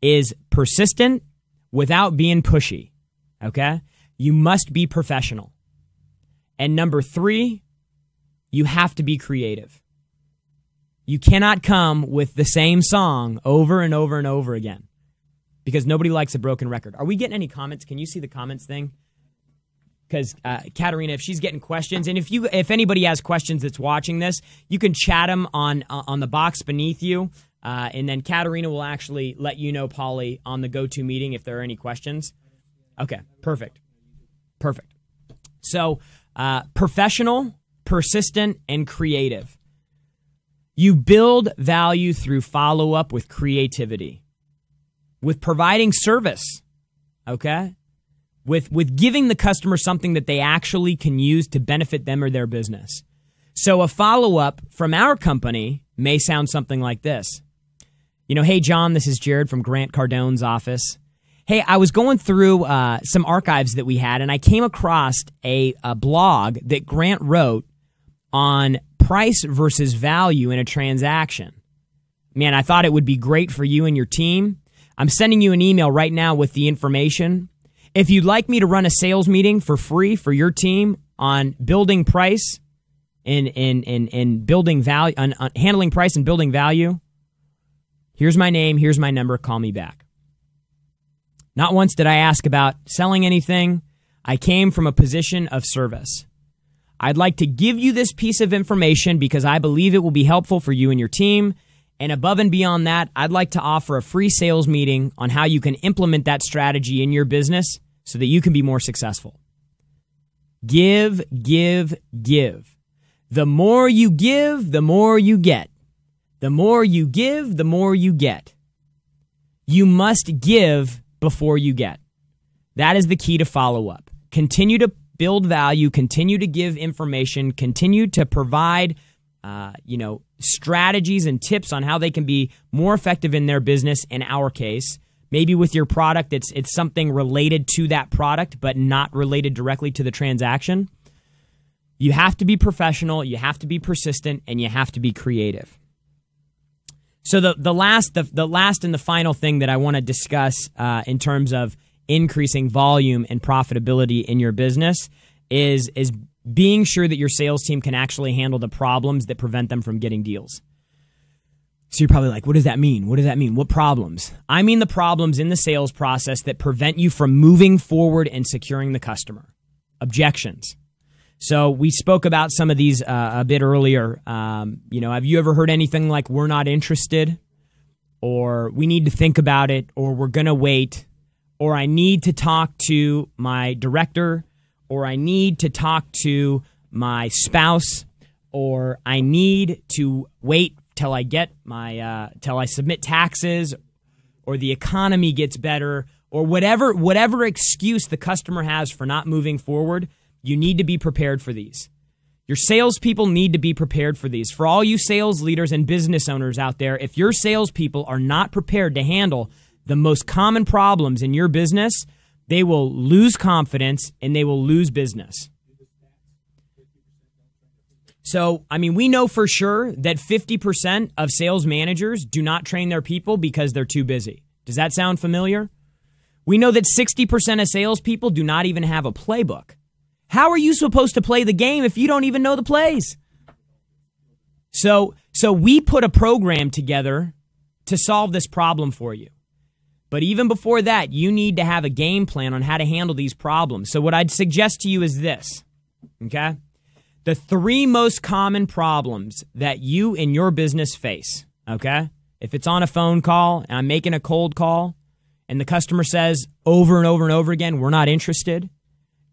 is persistent without being pushy. Okay? You must be professional. And number 3, you have to be creative. You cannot come with the same song over and over and over again because nobody likes a broken record. Are we getting any comments? Can you see the comments thing? Because Katerina, if she's getting questions, and if anybody has questions that's watching this, you can chat them on the box beneath you, and then Katerina will actually let you know, Polly, on the go-to meeting if there are any questions. Okay, perfect. So, professional, persistent, and creative. You build value through follow-up with creativity, with providing service, okay? With giving the customer something that they actually can use to benefit them or their business. So a follow-up from our company may sound something like this. Hey, John, this is Jarrod from Grant Cardone's office. Hey, I was going through some archives that we had, and I came across a blog that Grant wrote on price versus value in a transaction. Man, I thought it would be great for you and your team. I'm sending you an email right now with the information. If you'd like me to run a sales meeting for free for your team on building price and building value, on handling price and building value, here's my name, here's my number, call me back. Not once did I ask about selling anything. I came from a position of service. I'd like to give you this piece of information because I believe it will be helpful for you and your team. And above and beyond that, I'd like to offer a free sales meeting on how you can implement that strategy in your business so that you can be more successful. Give, give, give. The more you give, the more you get. The more you give, the more you get. You must give before you get. That is the key to follow up. Continue to build value, continue to give information, continue to provide, strategies and tips on how they can be more effective in their business. In our case, maybe with your product, it's something related to that product, but not related directly to the transaction. You have to be professional, you have to be persistent, and you have to be creative. So the last and the final thing that I want to discuss in terms of increasing volume and profitability in your business is being sure that your sales team can actually handle the problems that prevent them from getting deals. So you're probably like, what does that mean? What does that mean? What problems? I mean the problems in the sales process that prevent you from moving forward and securing the customer. Objections. So we spoke about some of these a bit earlier. Have you ever heard anything like we're not interested, or we need to think about it, or we're going to wait, or I need to talk to my director, or I need to talk to my spouse, or I need to wait till I get till I submit taxes, or the economy gets better, or whatever excuse the customer has for not moving forward. You need to be prepared for these. Your salespeople need to be prepared for these. For all you sales leaders and business owners out there, if your salespeople are not prepared to handle the most common problems in your business, they will lose confidence and they will lose business. So, we know for sure that 50% of sales managers do not train their people because they're too busy. Does that sound familiar? We know that 60% of salespeople do not even have a playbook. How are you supposed to play the game if you don't even know the plays? So we put a program together to solve this problem for you. But even before that, you need to have a game plan on how to handle these problems. So what I'd suggest to you is this, okay? The 3 most common problems that you in your business face, okay? If it's on a phone call and I'm making a cold call and the customer says over and over and over again, we're not interested,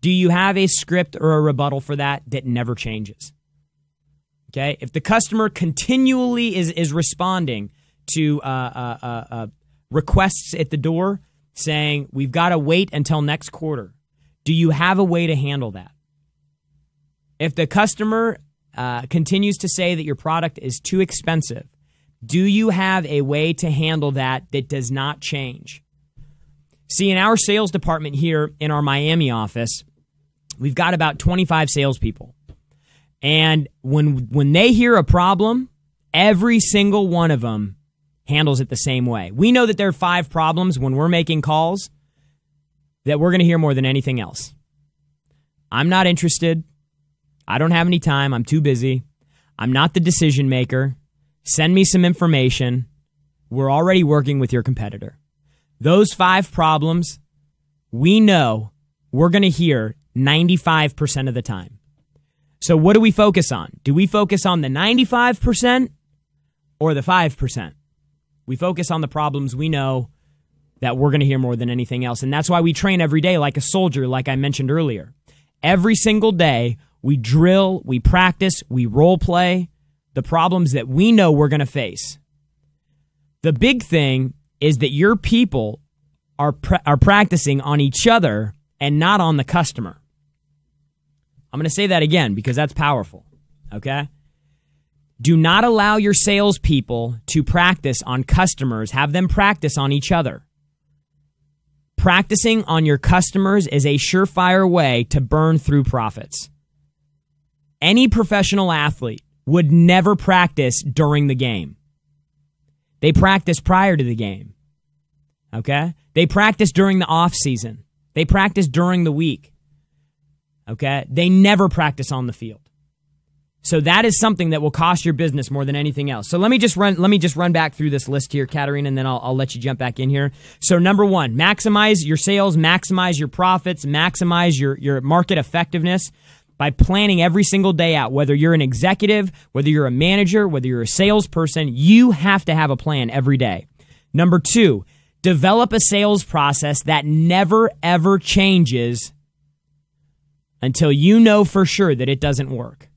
do you have a script or a rebuttal for that never changes? Okay? If the customer continually is responding to requests at the door saying, we've got to wait until next quarter, do you have a way to handle that? If the customer continues to say that your product is too expensive, do you have a way to handle that does not change? See, in our sales department here in our Miami office, we've got about 25 salespeople. And when they hear a problem, every single one of them handles it the same way. We know that there are 5 problems when we're making calls that we're going to hear more than anything else. I'm not interested. I don't have any time. I'm too busy. I'm not the decision maker. Send me some information. We're already working with your competitor. Those 5 problems, we know we're going to hear 95% of the time. So what do we focus on? Do we focus on the 95% or the 5%? We focus on the problems we know that we're going to hear more than anything else. And that's why we train every day like a soldier, like I mentioned earlier. Every single day, we drill, we practice, we role play the problems that we know we're going to face. The big thing is that your people are practicing on each other and not on the customer. I'm going to say that again because that's powerful, Okay? Do not allow your salespeople to practice on customers. Have them practice on each other. Practicing on your customers is a surefire way to burn through profits. Any professional athlete would never practice during the game. They practice prior to the game. Okay? They practice during the off season. They practice during the week. Okay? They never practice on the field. So that is something that will cost your business more than anything else. So let me just run back through this list here, Katerina, and then I'll let you jump back in here. So number one, maximize your sales, maximize your profits, maximize your market effectiveness by planning every single day out. Whether you're an executive, whether you're a manager, whether you're a salesperson, you have to have a plan every day. Number two, develop a sales process that never, ever changes until you know for sure that it doesn't work.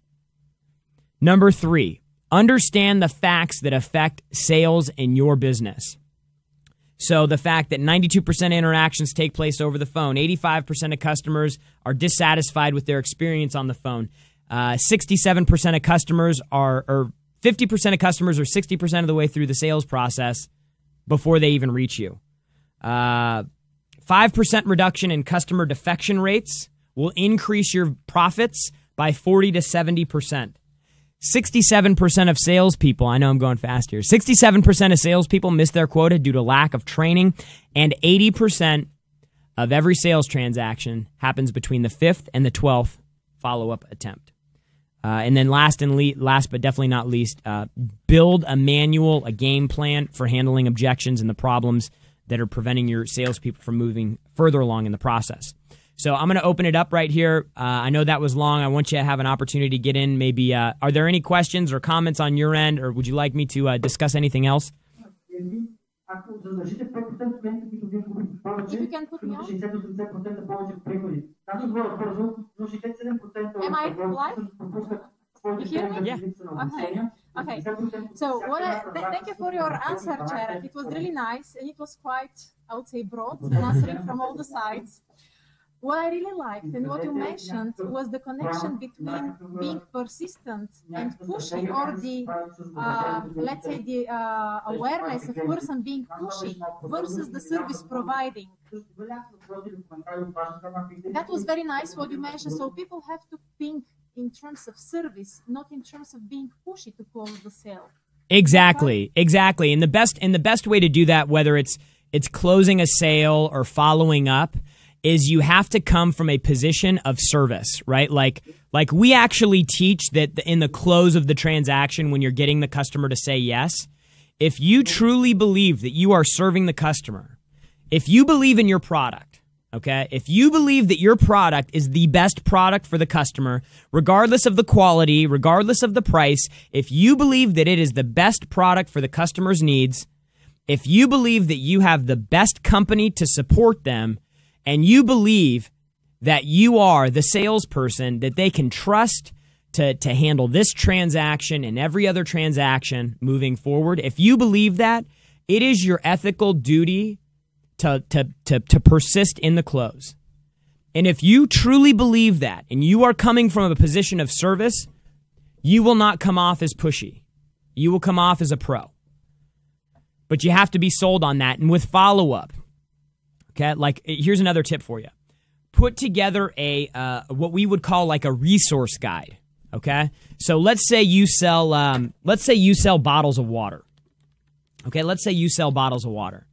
Number three, understand the facts that affect sales in your business. So the fact that 92% of interactions take place over the phone, 85% of customers are dissatisfied with their experience on the phone, 67% of customers or 50% of customers are 60% of the way through the sales process before they even reach you. 5% reduction in customer defection rates will increase your profits by 40 to 70%. 67% of salespeople, I know I'm going fast here, 67% of salespeople miss their quota due to lack of training, and 80% of every sales transaction happens between the 5th and the 12th follow-up attempt. And then last but definitely not least, build a manual, a game plan for handling objections and the problems that are preventing your salespeople from moving further along in the process. So I'm going to open it up right here. I know that was long. I want you to have an opportunity to get in. Maybe are there any questions or comments on your end, or would you like me to discuss anything else? If you can put me on. Am I live? You hear me? Yeah. Okay. So thank you for your answer, Jarrod. It was really nice, and it was quite, I would say, broad, and answering from all the sides. What I really liked and what you mentioned was the connection between being persistent and pushing, or the, let's say, the awareness of person being pushy versus the service providing. That was very nice what you mentioned. So people have to think in terms of service, not in terms of being pushy to close the sale. Exactly. And the best way to do that, whether it's closing a sale or following up, is you have to come from a position of service, right? Like we actually teach that in the close of the transaction, when you're getting the customer to say yes, if you truly believe that you are serving the customer, if you believe in your product, okay, if you believe that your product is the best product for the customer, regardless of the quality, regardless of the price, if you believe that it is the best product for the customer's needs, if you believe that you have the best company to support them, and you believe that you are the salesperson that they can trust to handle this transaction and every other transaction moving forward, if you believe that, it is your ethical duty to persist in the close. And if you truly believe that, and you are coming from a position of service, you will not come off as pushy. You will come off as a pro. But you have to be sold on that. And with follow-up, okay, like here's another tip for you. Put together a what we would call like a resource guide. Okay, so let's say you sell bottles of water. Okay, let's say you sell bottles of water.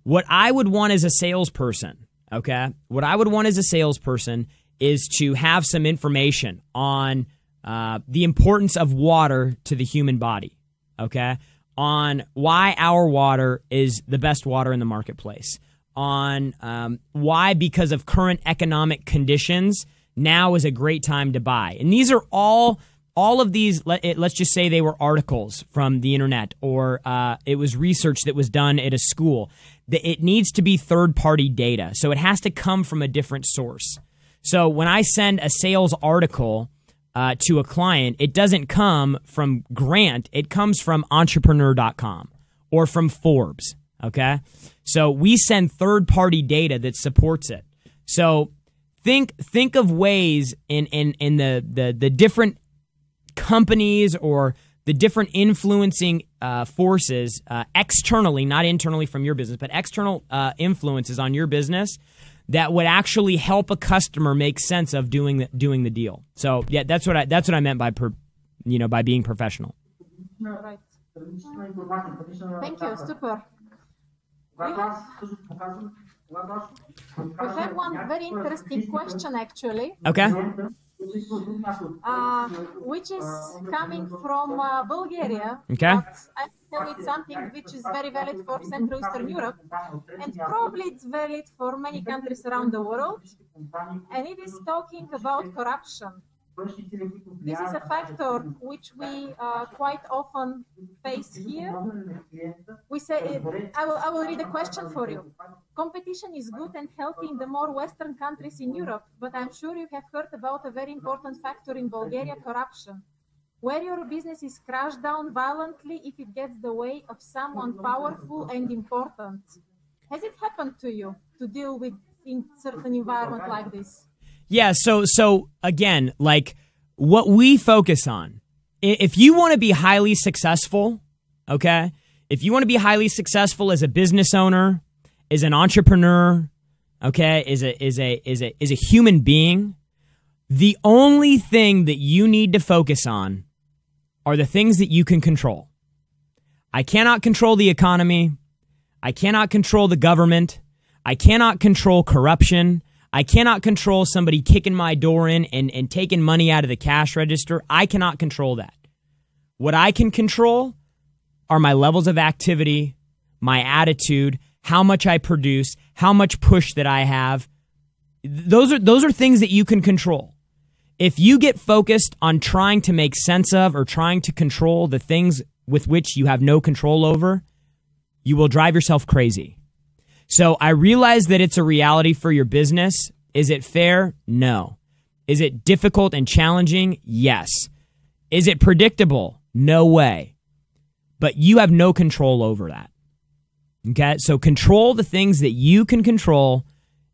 What I would want as a salesperson, okay, is to have some information on the importance of water to the human body. Okay, on why our water is the best water in the marketplace. On why, because of current economic conditions, now is a great time to buy. And these are all of these, let's just say they were articles from the internet, or it was research that was done at a school. It needs to be third-party data, so it has to come from a different source. So when I send a sales article to a client, it doesn't come from Grant, it comes from entrepreneur.com or from Forbes, okay? So we send third-party data that supports it. So think of ways in the different companies or the different influencing forces externally, not internally from your business, but external influences on your business that would actually help a customer make sense of doing the deal. So yeah, that's what I meant by by being professional. Right. Thank you. Super. We have one very interesting question, actually. Okay. Which is coming from Bulgaria. Okay. But I tell it something which is very valid for Central Eastern Europe, and probably it's valid for many countries around the world. And it is talking about corruption. This is a factor which we quite often face here. We say, I will read a question for you. Competition is good and healthy in the more Western countries in Europe, but I'm sure you have heard about a very important factor in Bulgaria, corruption, where your business is crushed down violently if it gets the way of someone powerful and important. Has it happened to you to deal with in certain environment like this? Yeah, so again, like what we focus on, if you want to be highly successful, okay? If you want to be highly successful as a business owner, as an entrepreneur, okay, is a human being, the only thing that you need to focus on are the things that you can control. I cannot control the economy. I cannot control the government. I cannot control corruption. I cannot control somebody kicking my door in and taking money out of the cash register. I cannot control that. What I can control are my levels of activity, my attitude, how much I produce, how much push that I have. Those are things that you can control. If you get focused on trying to make sense of or trying to control the things with which you have no control over, you will drive yourself crazy. So I realize that it's a reality for your business. Is it fair? No. Is it difficult and challenging? Yes. Is it predictable? No way. But you have no control over that. Okay? So control the things that you can control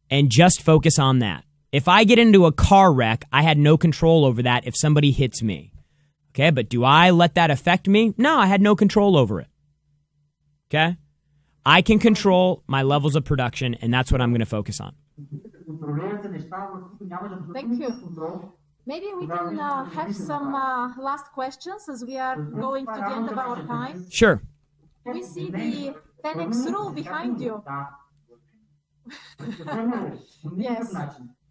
and just focus on that. If I get into a car wreck, I had no control over that if somebody hits me. Okay? But do I let that affect me? No, I had no control over it. Okay? I can control my levels of production, and that's what I'm going to focus on. Thank you. Maybe we can have some last questions as we are going to the end of our time. Sure. We see the 10x rule behind you. Yes.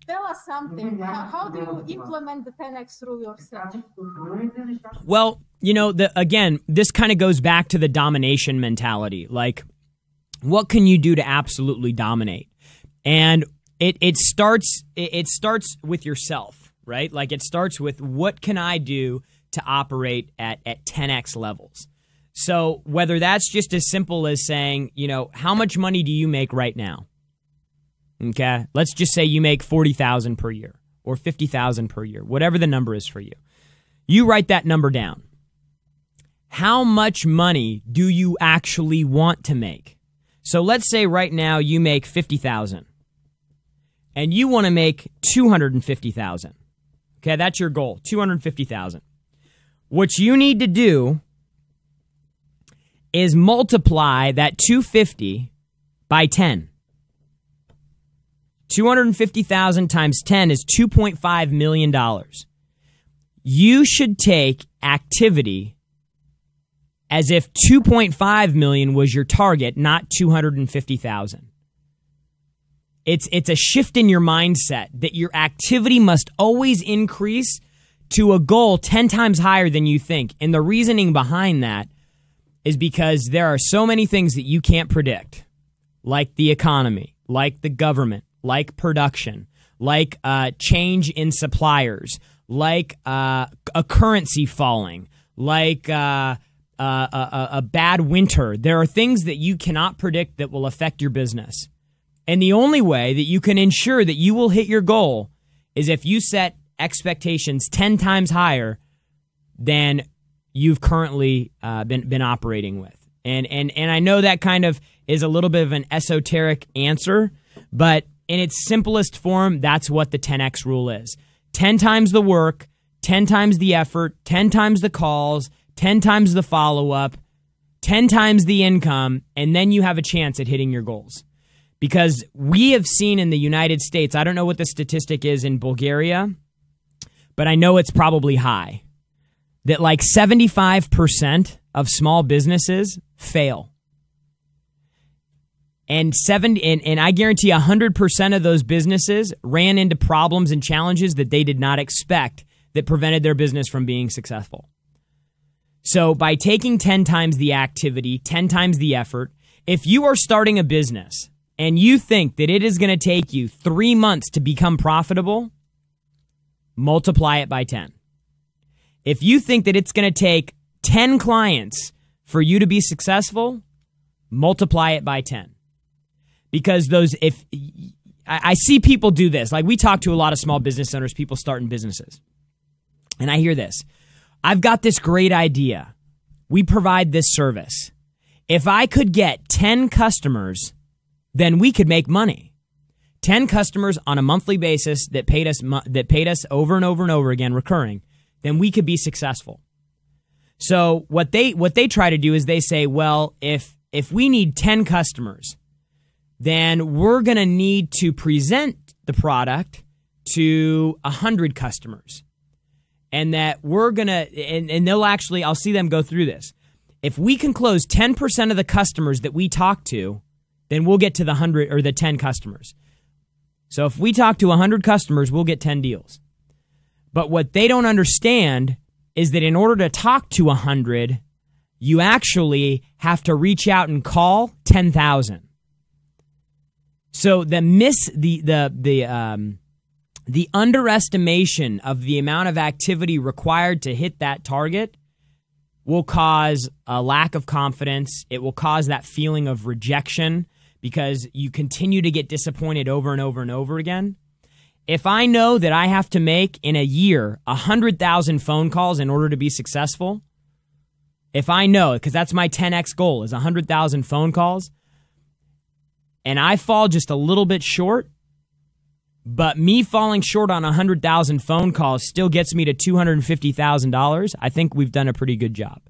Tell us something. How do you implement the 10x rule yourself? Well, again, this kind of goes back to the domination mentality. Like, what can you do to absolutely dominate? And it starts with yourself, right? Like it starts with what can I do to operate at 10x levels? So whether that's just as simple as saying, how much money do you make right now? Okay, let's just say you make $40,000 per year or $50,000 per year, whatever the number is for you. You write that number down. How much money do you actually want to make? So let's say right now you make $50,000 and you want to make $250,000. Okay, that's your goal, $250,000. What you need to do is multiply that $250,000 by 10. 250,000 times 10 is $2.5 million. You should take activity as if 2.5 million was your target, not 250,000. It's a shift in your mindset that your activity must always increase to a goal 10 times higher than you think. And the reasoning behind that is because there are so many things that you can't predict, like the economy, like the government, like production, like change in suppliers, like a currency falling, like a bad winter. There are things that you cannot predict that will affect your business. And the only way that you can ensure that you will hit your goal is if you set expectations 10 times higher than you've currently been operating with. And I know that kind of is a little bit of an esoteric answer, but in its simplest form, that's what the 10x rule is. 10 times the work, 10 times the effort, 10 times the calls, 10 times the follow-up, 10 times the income, and then you have a chance at hitting your goals. Because we have seen in the United States, I don't know what the statistic is in Bulgaria, but I know it's probably high, that like 75% of small businesses fail. And I guarantee 100% of those businesses ran into problems and challenges that they did not expect that prevented their business from being successful. So by taking 10 times the activity, 10 times the effort, if you are starting a business and you think that it is going to take you 3 months to become profitable, multiply it by 10. If you think that it's going to take 10 clients for you to be successful, multiply it by 10. Because I see people do this. Like we talk to a lot of small business owners, people starting businesses. And I hear this. I've got this great idea. We provide this service. If I could get 10 customers, then we could make money. 10 customers on a monthly basis that paid us over and over and over again, recurring, then we could be successful. So what they try to do is they say, well, if we need 10 customers, then we're going to need to present the product to 100 customers. And that we're going to, and they'll actually, I'll see them go through this. If we can close 10% of the customers that we talk to, then we'll get to the 100 or the 10 customers. So if we talk to 100 customers, we'll get 10 deals. But what they don't understand is that in order to talk to 100, you actually have to reach out and call 10,000. So the underestimation of the amount of activity required to hit that target will cause a lack of confidence. It will cause that feeling of rejection because you continue to get disappointed over and over and over again. If I know that I have to make in a year 100,000 phone calls in order to be successful, if I know, because that's my 10x goal is 100,000 phone calls, and I fall just a little bit short, but me falling short on 100,000 phone calls still gets me to $250,000, I think we've done a pretty good job.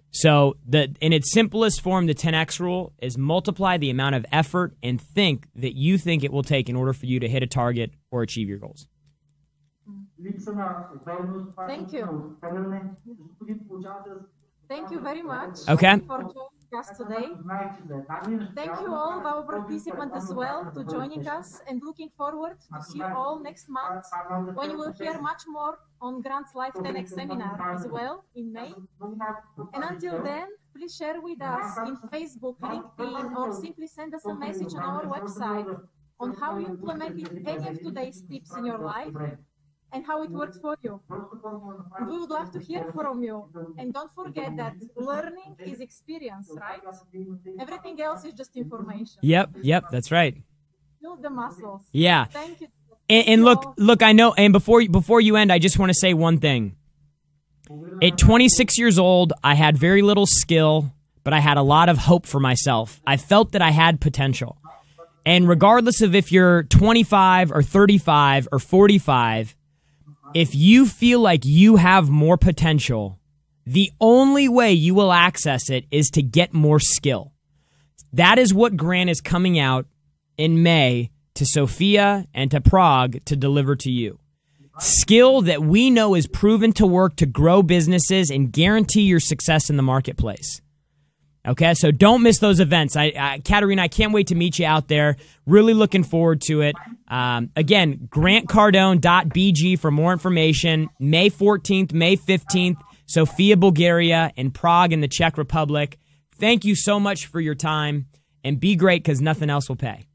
So in its simplest form, the 10X rule is multiply the amount of effort and think that you think it will take in order for you to hit a target or achieve your goals. Thank you. Thank you very much okay. for joining us today. Thank you all of our participants as well to joining us and looking forward to see you all next month when you will hear much more on Grandt's Live 10X seminar as well in May. And until then, please share with us in Facebook, LinkedIn, or simply send us a message on our website on how you implemented any of today's tips in your life and how it worked for you. And we would love to hear from you. And don't forget that learning is experience, right? Everything else is just information. Yep, that's right. Build the muscles. Yeah. Thank you. And look, I know, and before you end, I just want to say one thing. At 26 years old, I had very little skill, but I had a lot of hope for myself. I felt that I had potential. And regardless of if you're 25 or 35 or 45, if you feel like you have more potential, the only way you will access it is to get more skill. That is what Grant is coming out in May to Sofia and to Prague to deliver to you. Skill that we know is proven to work to grow businesses and guarantee your success in the marketplace. Okay, so don't miss those events. Katerina, I can't wait to meet you out there. Really looking forward to it. Again, grantcardone.bg for more information. May 14th, May 15th, Sofia, Bulgaria, and Prague in the Czech Republic. Thank you so much for your time, and be great because nothing else will pay.